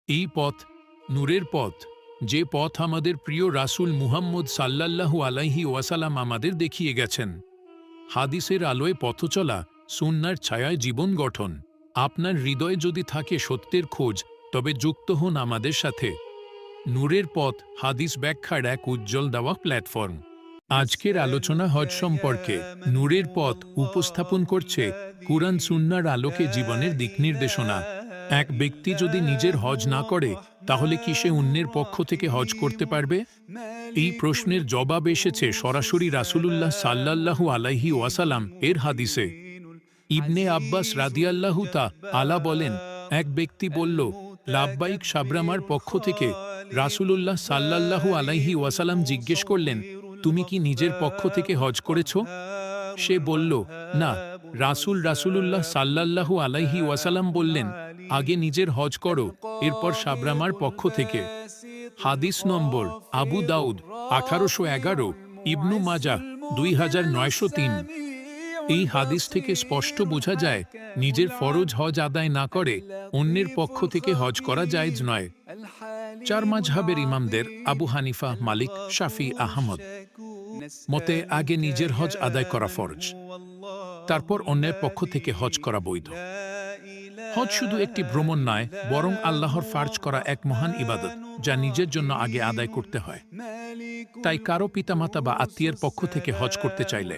এই পথ নূরের পথ, যে পথ আমাদের প্রিয় রাসূল মুহাম্মদ সাল্লাল্লাহু আলাইহি ওয়াসাল্লাম আমাদের দেখিয়ে গেছেন। হাদিসের আলোয় পথচলা, সুন্নাহর ছায়ায় জীবন গঠন। আপনার হৃদয়ে যদি থাকে সত্যের খোঁজ, তবে যুক্ত হন আমাদের সাথে। নূরের পথ হাদিস ব্যাখ্যার এক উজ্জ্বল দেওয়া প্ল্যাটফর্ম। আজকের আলোচনা হজ সম্পর্কে। নূরের পথ উপস্থাপন করছে কুরআন সুন্নাহর আলোকে জীবনের দিক নির্দেশনা। এক ব্যক্তি যদি নিজের হজ না করে, তাহলে কি সে অন্যের পক্ষ থেকে হজ করতে পারবে? এই প্রশ্নের জবাব এসেছে সরাসরি রাসূলুল্লাহ সাল্লাল্লাহু আলাইহি ওয়াসাল্লাম এর হাদিসে। ইবনে আব্বাস রাদিয়াল্লাহু আলা বলেন, এক ব্যক্তি বলল, লাব্বাইক সাবরামার পক্ষ থেকে। রাসূলুল্লাহ সাল্লাল্লাহু আলাইহি ওয়াসাল্লাম জিজ্ঞেস করলেন, তুমি কি নিজের পক্ষ থেকে হজ করেছ? সে বলল, না। রাসূলুল্লাহ সাল্লাল্লাহু আলাইহি ওয়াসাল্লাম বললেন, আগে নিজের হজ করো, এরপর সাবরামার পক্ষ থেকে। হাদিস নম্বর আবু দাউদ 1811, ইবনু মাজাহ 2903। এই হাদিস থেকে স্পষ্ট বোঝা যায়, নিজের ফরজ হজ আদায় না করে অন্যের পক্ষ থেকে হজ করা জায়েজ নয়। চার মাযহাবের ইমামদের আবু হানিফা, মালিক, শাফি, আহমদ মতে আগে নিজের হজ আদায় করা ফরজ, তারপর অন্যের পক্ষ থেকে হজ করা বৈধ। হজ শুধু একটি ভ্রমণ নয়, বরং আল্লাহর ফার্জ করা এক মহান ইবাদত, যা নিজের জন্য আগে আদায় করতে হয়। তাই কারো পিতামাতা বা আত্মীয়ের পক্ষ থেকে হজ করতে চাইলে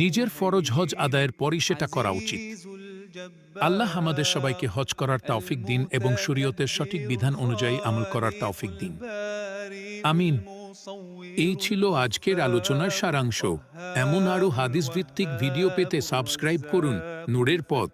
নিজের ফরজ হজ আদায়ের পরই সেটা করা উচিত। আল্লাহ আমাদের সবাইকে হজ করার তৌফিক দিন এবং শরীয়তের সঠিক বিধান অনুযায়ী আমল করার তৌফিক দিন। আমিন। এই ছিল আজকের আলোচনার সারাংশ। এমন আরও হাদিস ভিত্তিক ভিডিও পেতে সাবস্ক্রাইব করুন নূরের পথ।